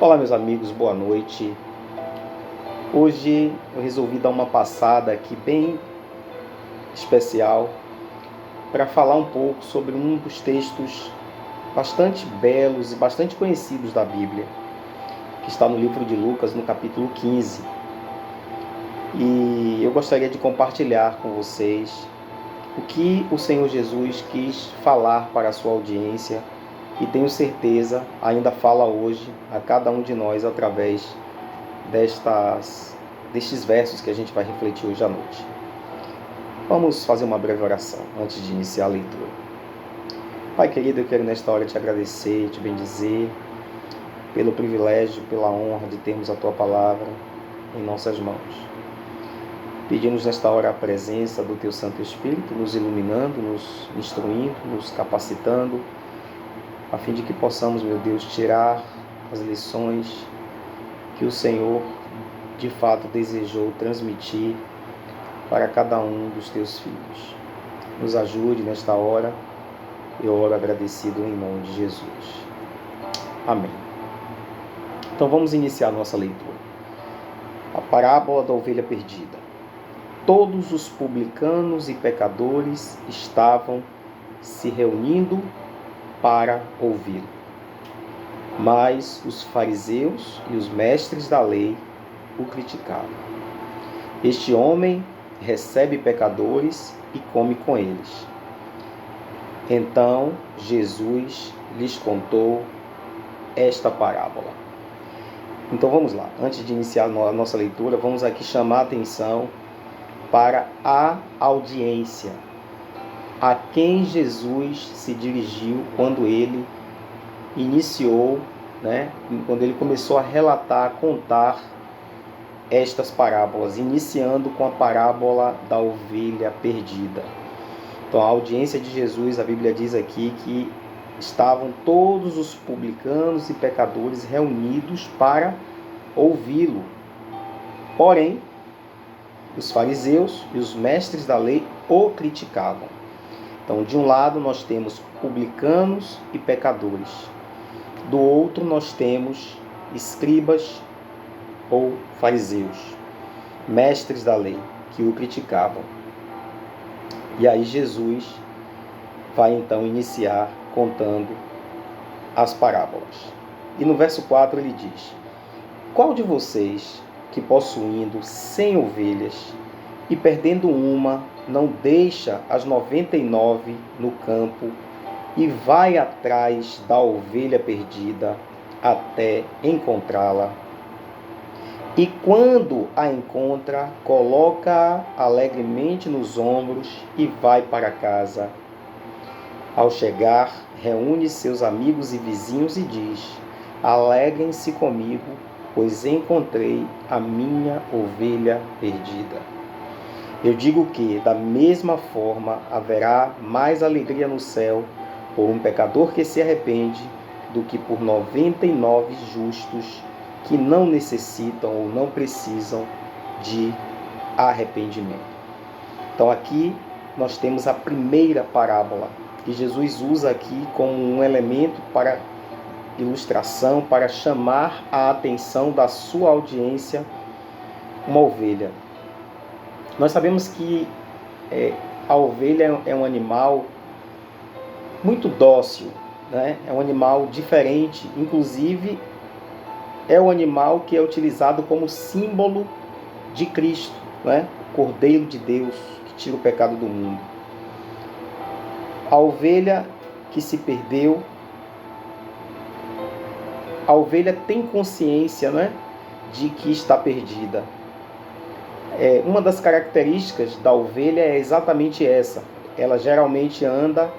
Olá, meus amigos, boa noite. Hoje eu resolvi dar uma passada aqui bem especial para falar um pouco sobre um dos textos bastante belos e bastante conhecidos da Bíblia, que está no livro de Lucas, no capítulo 15. E eu gostaria de compartilhar com vocês o que o Senhor Jesus quis falar para a sua audiência e tenho certeza ainda fala hoje a cada um de nós através destes versos que a gente vai refletir hoje à noite. Vamos fazer uma breve oração antes de iniciar a leitura. Pai querido, eu quero nesta hora te agradecer, te bendizer pelo privilégio, pela honra de termos a Tua Palavra em nossas mãos. Pedimos nesta hora a presença do Teu Santo Espírito, nos iluminando, nos instruindo, nos capacitando, a fim de que possamos, meu Deus, tirar as lições que o Senhor de fato desejou transmitir para cada um dos Teus filhos. Nos ajude nesta hora, eu oro agradecido em nome de Jesus. Amém. Então vamos iniciar nossa leitura. A parábola da ovelha perdida. Todos os publicanos e pecadores estavam se reunindo para ouvi-lo. Mas os fariseus e os mestres da lei o criticavam. Este homem recebe pecadores e come com eles. Então Jesus lhes contou esta parábola. Então vamos lá, antes de iniciar a nossa leitura, vamos aqui chamar a atenção para a audiência, a quem Jesus se dirigiu quando ele iniciou, quando ele começou a relatar, a contar estas parábolas, iniciando com a parábola da ovelha perdida. Então a audiência de Jesus, a Bíblia diz aqui que estavam todos os publicanos e pecadores reunidos para ouvi-lo. Porém, os fariseus e os mestres da lei o criticavam. Então, de um lado nós temos publicanos e pecadores. Do outro nós temos escribas ou fariseus, mestres da lei, que o criticavam. E aí Jesus vai então iniciar contando as parábolas. E no verso 4 ele diz: qual de vocês que possuindo 100 ovelhas e perdendo uma, não deixa as 99 no campo e vai atrás da ovelha perdida até encontrá-la? E quando a encontra, coloca-a alegremente nos ombros e vai para casa. Ao chegar, reúne seus amigos e vizinhos e diz: alegrem-se comigo, pois encontrei a minha ovelha perdida. Eu digo que, da mesma forma, haverá mais alegria no céu por um pecador que se arrepende do que por 99 justos que não necessitam ou não precisam de arrependimento. Então aqui nós temos a primeira parábola que Jesus usa aqui como um elemento para ilustração, para chamar a atenção da sua audiência, uma ovelha. Nós sabemos que a ovelha é um animal muito dócil, é um animal diferente, inclusive é o animal que é utilizado como símbolo de Cristo, o Cordeiro de Deus que tira o pecado do mundo. A ovelha que se perdeu, a ovelha tem consciência, de que está perdida. Uma das características da ovelha é exatamente essa. Ela geralmente anda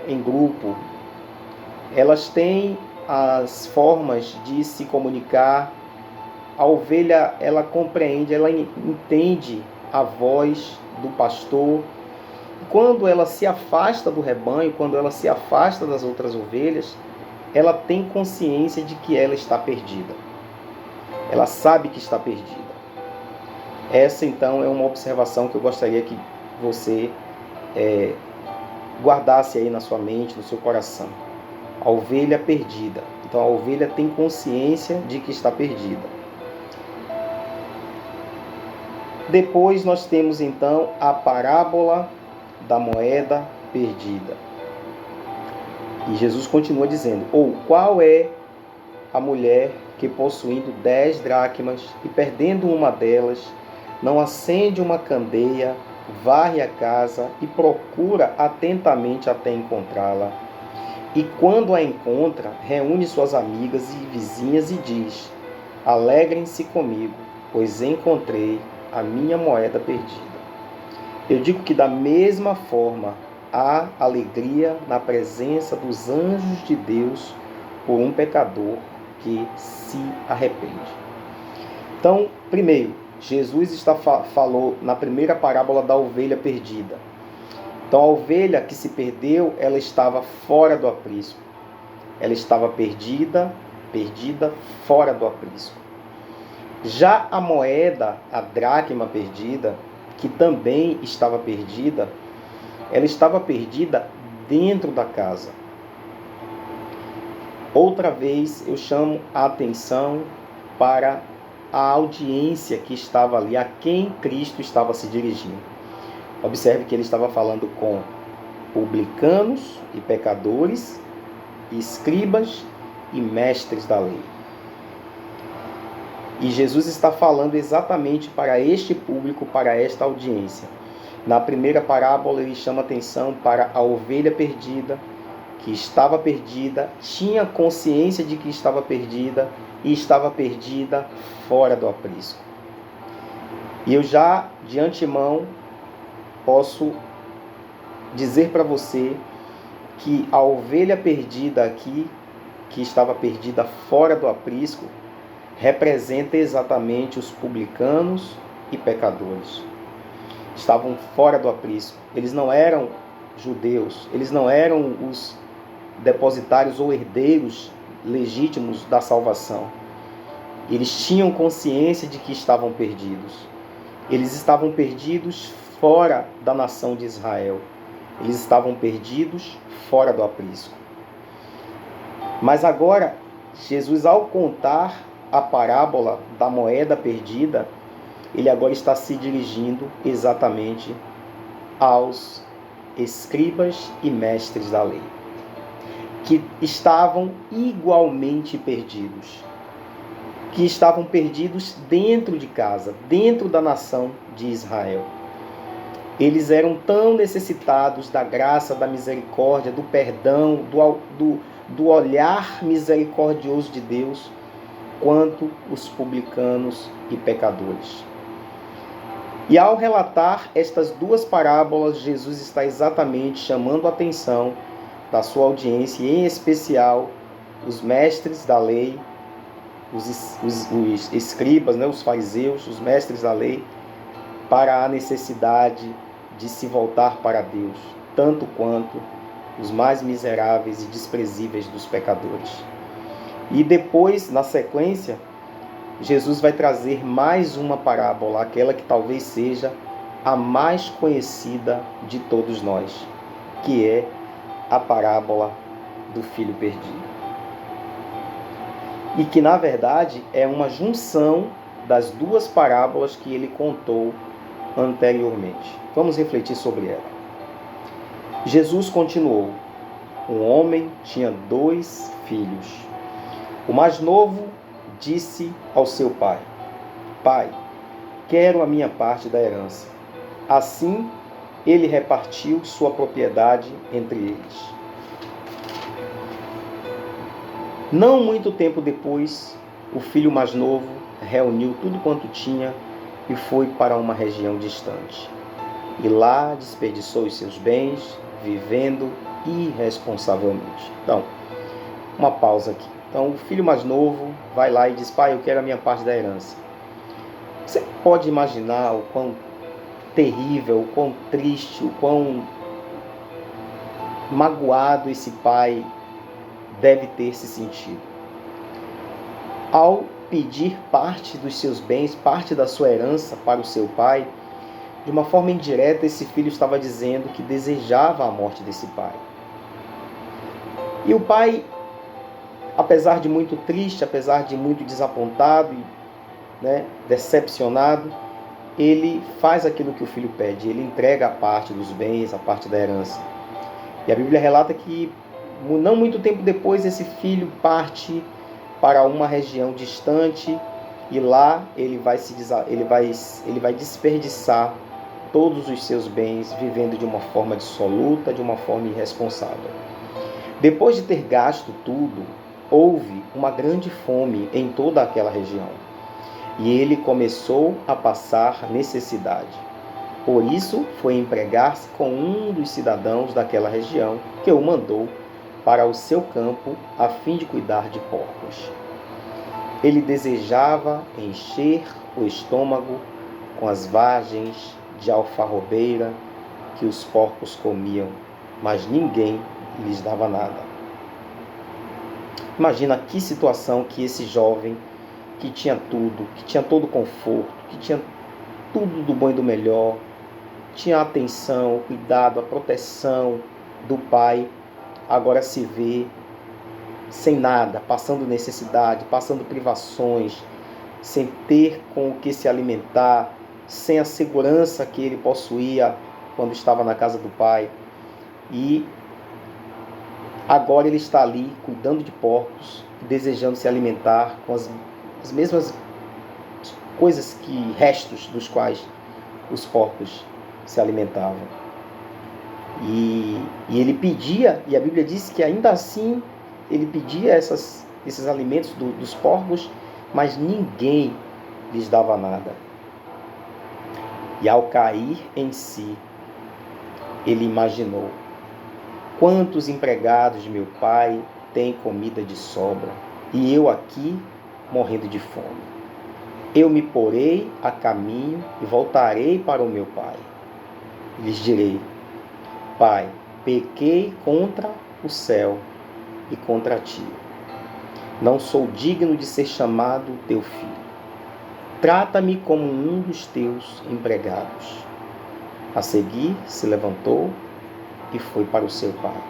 em grupo. Elas têm as formas de se comunicar. A ovelha, ela compreende, ela entende a voz do pastor. Quando ela se afasta do rebanho, quando ela se afasta das outras ovelhas, ela tem consciência de que ela está perdida. Ela sabe que está perdida. Essa, então, é uma observação que eu gostaria que você guardasse aí na sua mente, no seu coração. A ovelha perdida. Então a ovelha tem consciência de que está perdida. Depois nós temos então a parábola da moeda perdida. E Jesus continua dizendo: ou qual é a mulher que, possuindo 10 dracmas e perdendo uma delas, não acende uma candeia, varre a casa e procura atentamente até encontrá-la? E quando a encontra, reúne suas amigas e vizinhas e diz: alegrem-se comigo, pois encontrei a minha moeda perdida. Eu digo que da mesma forma há alegria na presença dos anjos de Deus por um pecador que se arrepende. Então, primeiro, Jesus falou na primeira parábola da ovelha perdida. Então, a ovelha que se perdeu, ela estava fora do aprisco. Ela estava perdida fora do aprisco. Já a moeda, a dracma perdida, que também estava perdida, ela estava perdida dentro da casa. Outra vez eu chamo a atenção para a audiência que estava ali, a quem Cristo estava se dirigindo. Observe que ele estava falando com publicanos e pecadores, escribas e mestres da lei. E Jesus está falando exatamente para este público, para esta audiência. Na primeira parábola ele chama atenção para a ovelha perdida, que estava perdida, tinha consciência de que estava perdida e estava perdida fora do aprisco. E eu já, de antemão, posso dizer para você que a ovelha perdida aqui, que estava perdida fora do aprisco, representa exatamente os publicanos e pecadores. Estavam fora do aprisco. Eles não eram judeus, eles não eram os depositários ou herdeiros legítimos da salvação. Eles tinham consciência de que estavam perdidos. Eles estavam perdidos fora da nação de Israel. Eles estavam perdidos fora do aprisco. Mas agora, Jesus, ao contar a parábola da moeda perdida, ele agora está se dirigindo exatamente aos escribas e mestres da lei, que estavam igualmente perdidos, que estavam perdidos dentro de casa, dentro da nação de Israel. Eles eram tão necessitados da graça, da misericórdia, do perdão, do olhar misericordioso de Deus, quanto os publicanos e pecadores. E ao relatar estas duas parábolas, Jesus está exatamente chamando a atenção da sua audiência, e em especial os mestres da lei, os escribas, os fariseus, os mestres da lei, para a necessidade de se voltar para Deus, tanto quanto os mais miseráveis e desprezíveis dos pecadores. E depois, na sequência, Jesus vai trazer mais uma parábola, aquela que talvez seja a mais conhecida de todos nós, que é a parábola do filho perdido. E que, na verdade, é uma junção das duas parábolas que ele contou anteriormente. Vamos refletir sobre ela. Jesus continuou: um homem tinha 2 filhos. O mais novo disse ao seu pai: Pai, quero a minha parte da herança. Assim, ele repartiu sua propriedade entre eles. Não muito tempo depois, o filho mais novo reuniu tudo quanto tinha e foi para uma região distante. E lá desperdiçou os seus bens, vivendo irresponsavelmente. Então, uma pausa aqui. Então, o filho mais novo vai lá e diz: Pai, eu quero a minha parte da herança. Você pode imaginar o quão terrível, o quão triste, o quão magoado esse pai deve ter se sentido. Ao pedir parte dos seus bens, parte da sua herança para o seu pai, de uma forma indireta, esse filho estava dizendo que desejava a morte desse pai. E o pai, apesar de muito triste, apesar de muito desapontado, né, decepcionado, ele faz aquilo que o filho pede, ele entrega a parte dos bens, a parte da herança. E a Bíblia relata que não muito tempo depois esse filho parte para uma região distante e lá ele vai desperdiçar todos os seus bens, vivendo de uma forma dissoluta, de uma forma irresponsável. Depois de ter gasto tudo, houve uma grande fome em toda aquela região. E ele começou a passar necessidade. Por isso, foi empregar-se com um dos cidadãos daquela região, que o mandou para o seu campo, a fim de cuidar de porcos. Ele desejava encher o estômago com as vagens de alfarrobeira que os porcos comiam, mas ninguém lhes dava nada. Imagina que situação que esse jovem, que tinha tudo, que tinha todo o conforto, que tinha tudo do bom e do melhor, tinha a atenção, o cuidado, a proteção do pai, agora se vê sem nada, passando necessidade, passando privações, sem ter com o que se alimentar, sem a segurança que ele possuía quando estava na casa do pai. E agora ele está ali cuidando de porcos, desejando se alimentar com as mesmas coisas restos dos quais os porcos se alimentavam. E ele pedia, e a Bíblia diz que ainda assim ele pedia esses alimentos dos porcos, mas ninguém lhes dava nada. E ao cair em si, ele imaginou: quantos empregados de meu pai têm comida de sobra, e eu aqui morrendo de fome. Eu me porei a caminho e voltarei para o meu pai. E lhes direi: Pai, pequei contra o céu e contra ti. Não sou digno de ser chamado teu filho. Trata-me como um dos teus empregados. A seguir, se levantou e foi para o seu pai.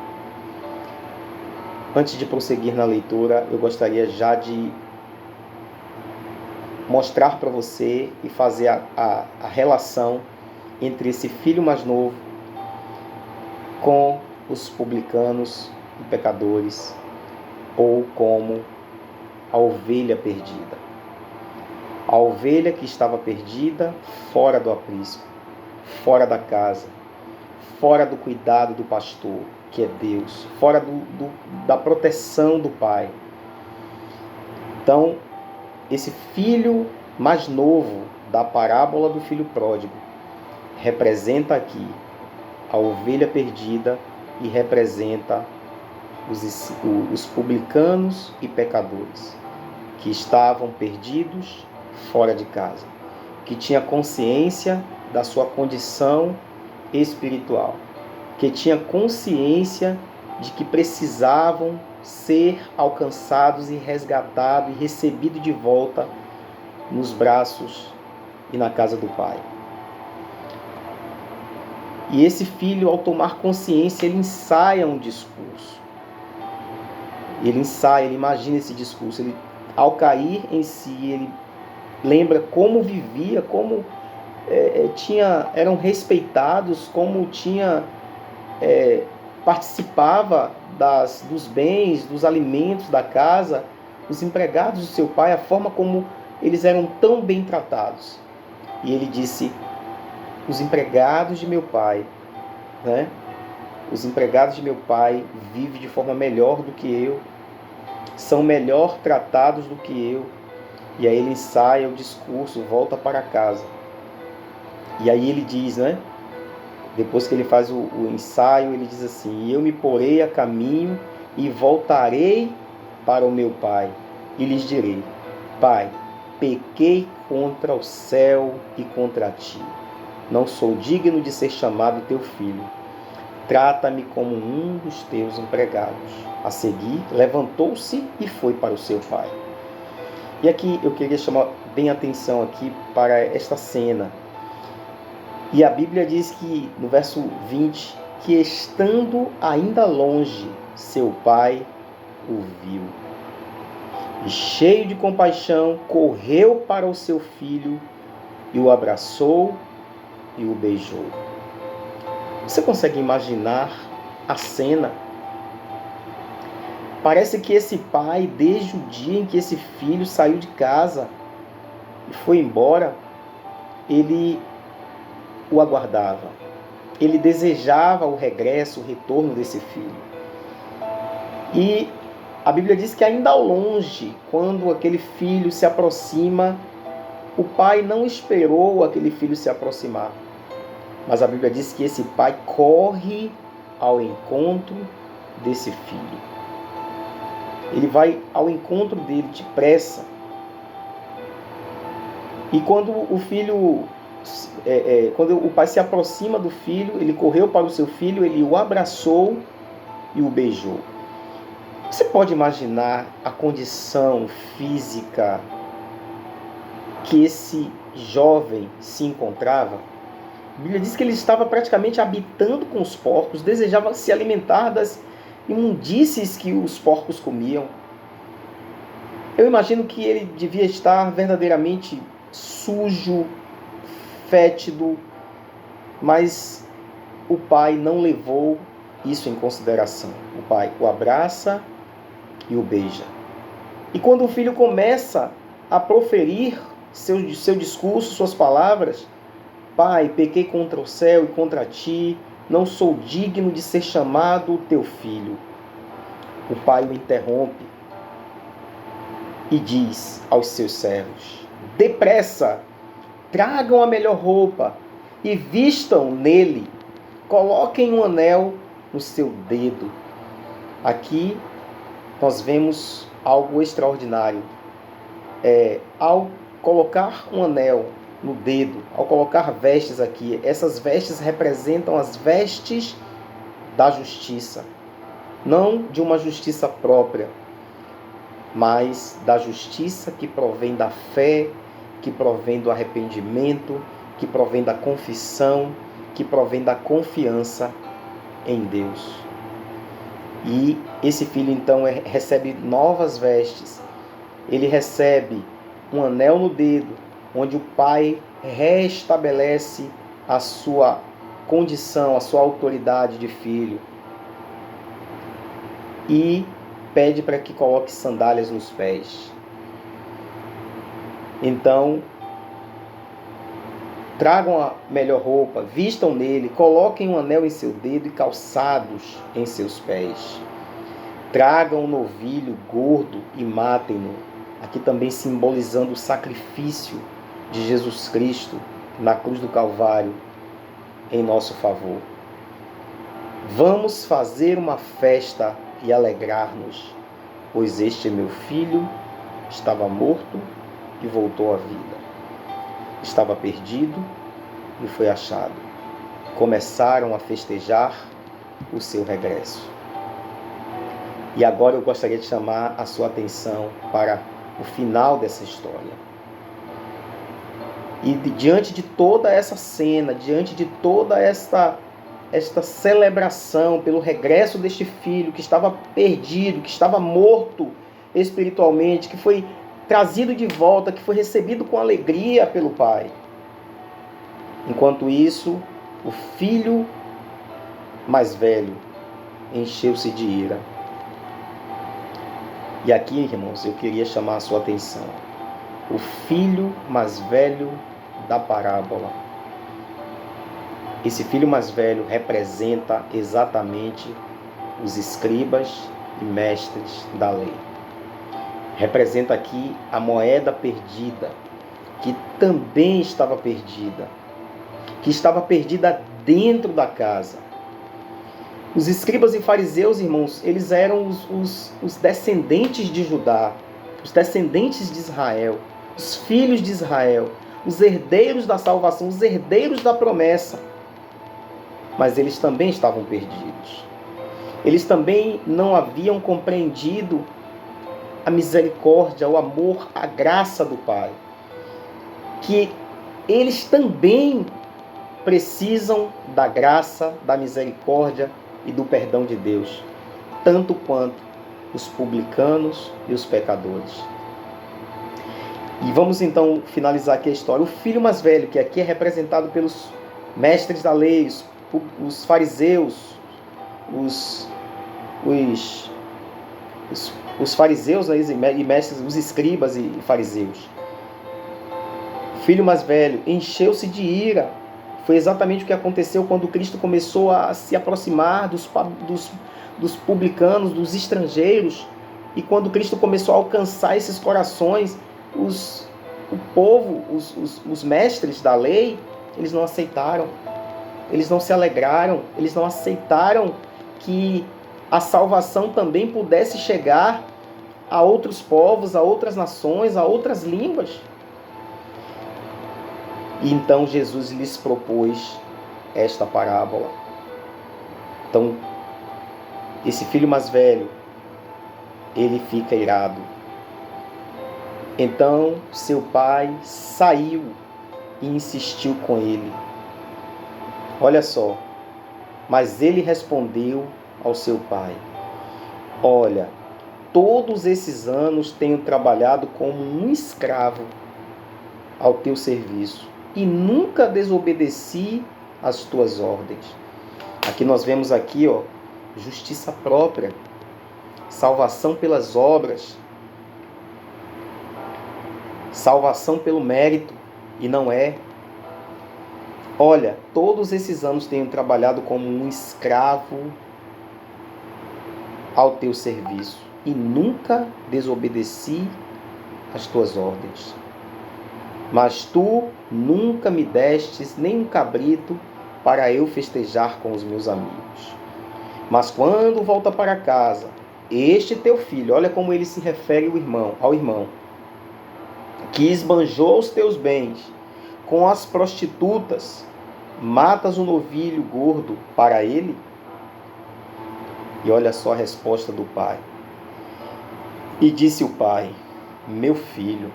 Antes de prosseguir na leitura, eu gostaria já de mostrar para você e fazer a relação entre esse filho mais novo com os publicanos e pecadores, ou como a ovelha perdida. A ovelha que estava perdida fora do aprisco, fora da casa, fora do cuidado do pastor, que é Deus, fora da proteção do pai. Então, esse filho mais novo da parábola do filho pródigo representa aqui a ovelha perdida e representa os publicanos e pecadores que estavam perdidos fora de casa, que tinha consciência da sua condição espiritual, que tinha consciência de que precisavam ser alcançados e resgatados e recebidos de volta nos braços e na casa do Pai. E esse filho, ao tomar consciência, ele ensaia um discurso. Ele imagina esse discurso. Ele, ao cair em si, ele lembra como vivia, como eram respeitados, como participava dos bens, dos alimentos da casa, os empregados do seu pai, a forma como eles eram tão bem tratados. E ele disse: os empregados de meu pai, né? Os empregados de meu pai vivem de forma melhor do que eu, são melhor tratados do que eu. E aí ele ensaia o discurso, volta para casa. E aí ele diz, né? Depois que ele faz o ensaio, ele diz assim: eu me porei a caminho e voltarei para o meu pai, e lhes direi: Pai, pequei contra o céu e contra ti. Não sou digno de ser chamado teu filho. Trata-me como um dos teus empregados. A seguir, levantou-se e foi para o seu pai. E aqui eu queria chamar bem a atenção aqui para esta cena. E a Bíblia diz que, no verso 20, que estando ainda longe, seu pai o viu. E cheio de compaixão, correu para o seu filho e o abraçou e o beijou. Você consegue imaginar a cena? Parece que esse pai, desde o dia em que esse filho saiu de casa e foi embora, ele o aguardava. Ele desejava o regresso, o retorno desse filho. E a Bíblia diz que ainda ao longe, quando aquele filho se aproxima, o pai não esperou aquele filho se aproximar. Mas a Bíblia diz que esse pai corre ao encontro desse filho. Ele vai ao encontro dele depressa. E quando o filho, quando o pai se aproxima do filho, ele correu para o seu filho, ele o abraçou e o beijou. Você pode imaginar a condição física que esse jovem se encontrava? A Bíblia diz que ele estava praticamente habitando com os porcos, desejava se alimentar das imundícies que os porcos comiam. Eu imagino que ele devia estar verdadeiramente sujo, fétido, mas o pai não levou isso em consideração. O pai o abraça e o beija. E quando o filho começa a proferir seu discurso, suas palavras: Pai, pequei contra o céu e contra ti, não sou digno de ser chamado teu filho. O pai o interrompe e diz aos seus servos: depressa, tragam a melhor roupa e vistam nele, coloquem um anel no seu dedo. Aqui nós vemos algo extraordinário. Ao colocar um anel no dedo, ao colocar vestes aqui, essas vestes representam as vestes da justiça. Não de uma justiça própria, mas da justiça que provém da fé, que provém do arrependimento, que provém da confissão, que provém da confiança em Deus. E esse filho então recebe novas vestes. Ele recebe um anel no dedo, onde o pai restabelece a sua condição, a sua autoridade de filho. E pede para que coloque sandálias nos pés. Então, tragam a melhor roupa, vistam nele, coloquem um anel em seu dedo e calçados em seus pés. Tragam um novilho gordo e matem-no. Aqui também simbolizando o sacrifício de Jesus Cristo na cruz do Calvário em nosso favor. Vamos fazer uma festa e alegrar-nos, pois este meu filho estava morto e voltou à vida. Estava perdido e foi achado. Começaram a festejar o seu regresso. E agora eu gostaria de chamar a sua atenção para o final dessa história. E diante de toda essa cena, diante de toda esta celebração pelo regresso deste filho que estava perdido, que estava morto espiritualmente, que foi trazido de volta, que foi recebido com alegria pelo pai. Enquanto isso, o filho mais velho encheu-se de ira. E aqui, irmãos, eu queria chamar a sua atenção. O filho mais velho da parábola. Esse filho mais velho representa exatamente os escribas e mestres da lei. Representa aqui a moeda perdida, que também estava perdida, que estava perdida dentro da casa. Os escribas e fariseus, irmãos, eles eram os descendentes de Judá, os descendentes de Israel, os filhos de Israel, os herdeiros da salvação, os herdeiros da promessa. Mas eles também estavam perdidos. Eles também não haviam compreendido a misericórdia, o amor, a graça do Pai. Que eles também precisam da graça, da misericórdia e do perdão de Deus, tanto quanto os publicanos e os pecadores. E vamos então finalizar aqui a história. O filho mais velho, que aqui é representado pelos mestres da lei, os fariseus, os fariseus e mestres, os escribas e fariseus. O filho mais velho encheu-se de ira. Foi exatamente o que aconteceu quando Cristo começou a se aproximar dos publicanos, dos estrangeiros. E quando Cristo começou a alcançar esses corações, o povo, os mestres da lei, eles não aceitaram. Eles não se alegraram. Eles não aceitaram que a salvação também pudesse chegar a outros povos, a outras nações, a outras línguas. E então Jesus lhes propôs esta parábola. Então, esse filho mais velho, ele fica irado. Então, seu pai saiu e insistiu com ele. Olha só, mas ele respondeu ao seu pai: olha, todos esses anos tenho trabalhado como um escravo ao teu serviço e nunca desobedeci às tuas ordens. Aqui nós vemos aqui, justiça própria, salvação pelas obras, salvação pelo mérito, e não é. Olha, todos esses anos tenho trabalhado como um escravo ao teu serviço e nunca desobedeci às tuas ordens. Mas tu nunca me destes nem um cabrito para eu festejar com os meus amigos. Mas quando volta para casa, este teu filho, olha como ele se refere ao irmão, que esbanjou os teus bens com as prostitutas, matas um novilho gordo para ele? E olha só a resposta do pai. E disse o pai: meu filho,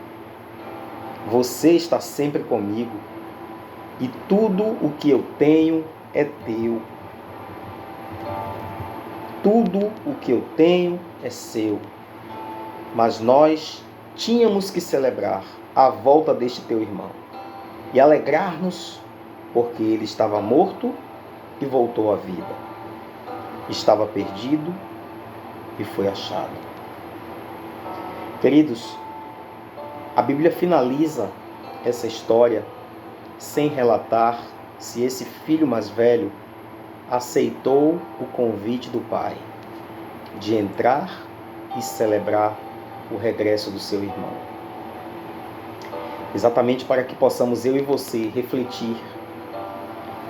você está sempre comigo, e tudo o que eu tenho é teu. Tudo o que eu tenho é seu. Mas nós tínhamos que celebrar a volta deste teu irmão e alegrar-nos, porque ele estava morto e voltou à vida. Estava perdido e foi achado. Queridos, a Bíblia finaliza essa história sem relatar se esse filho mais velho aceitou o convite do pai de entrar e celebrar o regresso do seu irmão. Exatamente para que possamos, eu e você, refletir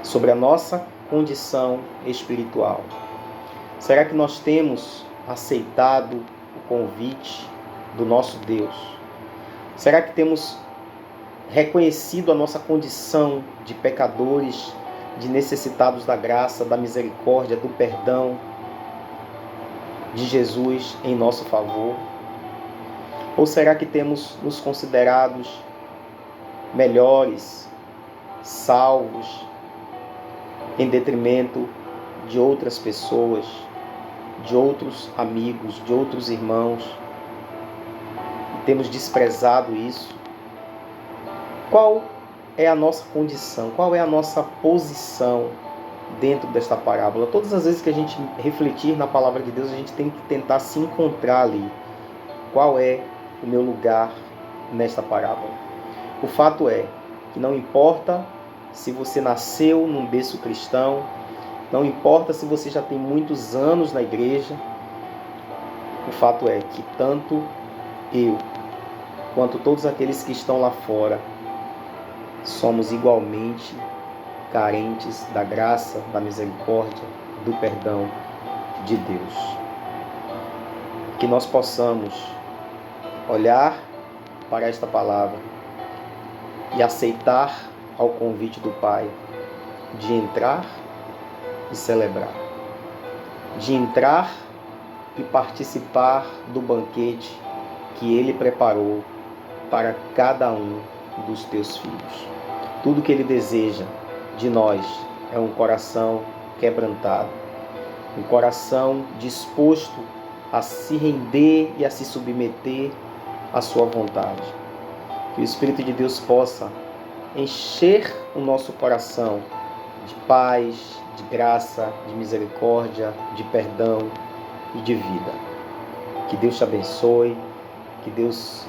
sobre a nossa condição espiritual. Será que nós temos aceitado o convite do nosso Deus? Será que temos reconhecido a nossa condição de pecadores, de necessitados da graça, da misericórdia, do perdão de Jesus em nosso favor? Ou será que temos nos considerados melhores, salvos, em detrimento de outras pessoas, de outros amigos, de outros irmãos? Temos desprezado isso? Qual é a nossa condição? Qual é a nossa posição dentro desta parábola? Todas as vezes que a gente refletir na palavra de Deus, a gente tem que tentar se encontrar ali. Qual é o meu lugar nesta parábola? O fato é que não importa se você nasceu num berço cristão, não importa se você já tem muitos anos na igreja, o fato é que tanto eu quanto todos aqueles que estão lá fora somos igualmente carentes da graça, da misericórdia, do perdão de Deus. Que nós possamos olhar para esta palavra e aceitar ao convite do Pai de entrar e celebrar, de entrar e participar do banquete que Ele preparou para cada um dos teus filhos. Tudo que Ele deseja de nós é um coração quebrantado, um coração disposto a se render e a se submeter à sua vontade. Que o Espírito de Deus possa encher o nosso coração de paz, de graça, de misericórdia, de perdão e de vida. Que Deus te abençoe, que Deus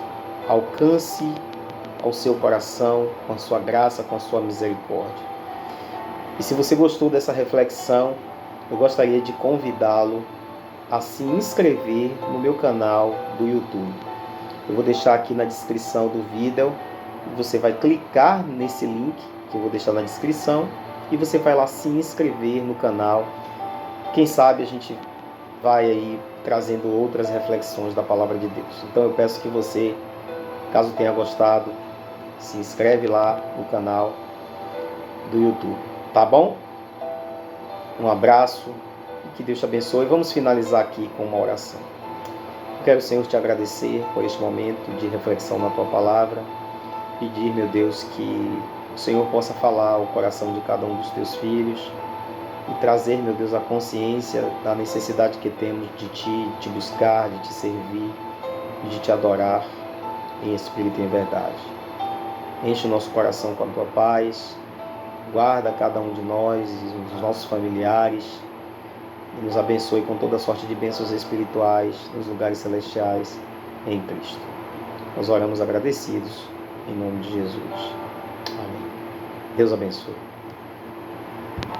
alcance ao seu coração com a sua graça, com a sua misericórdia. E se você gostou dessa reflexão, eu gostaria de convidá-lo a se inscrever no meu canal do YouTube. Eu vou deixar aqui na descrição do vídeo, você vai clicar nesse link que eu vou deixar na descrição e você vai lá se inscrever no canal. Quem sabe a gente vai aí trazendo outras reflexões da Palavra de Deus. Então eu peço que você, caso tenha gostado, se inscreve lá no canal do YouTube, tá bom? Um abraço e que Deus te abençoe. Vamos finalizar aqui com uma oração. Eu quero, Senhor, te agradecer por este momento de reflexão na Tua Palavra. Pedir, meu Deus, que o Senhor possa falar ao coração de cada um dos Teus filhos e trazer, meu Deus, a consciência da necessidade que temos de Te buscar, de Te servir e de Te adorar em espírito e em verdade. Enche o nosso coração com a Tua paz, guarda cada um de nós e os nossos familiares e nos abençoe com toda sorte de bênçãos espirituais nos lugares celestiais em Cristo. Nós oramos agradecidos em nome de Jesus. Amém. Deus abençoe.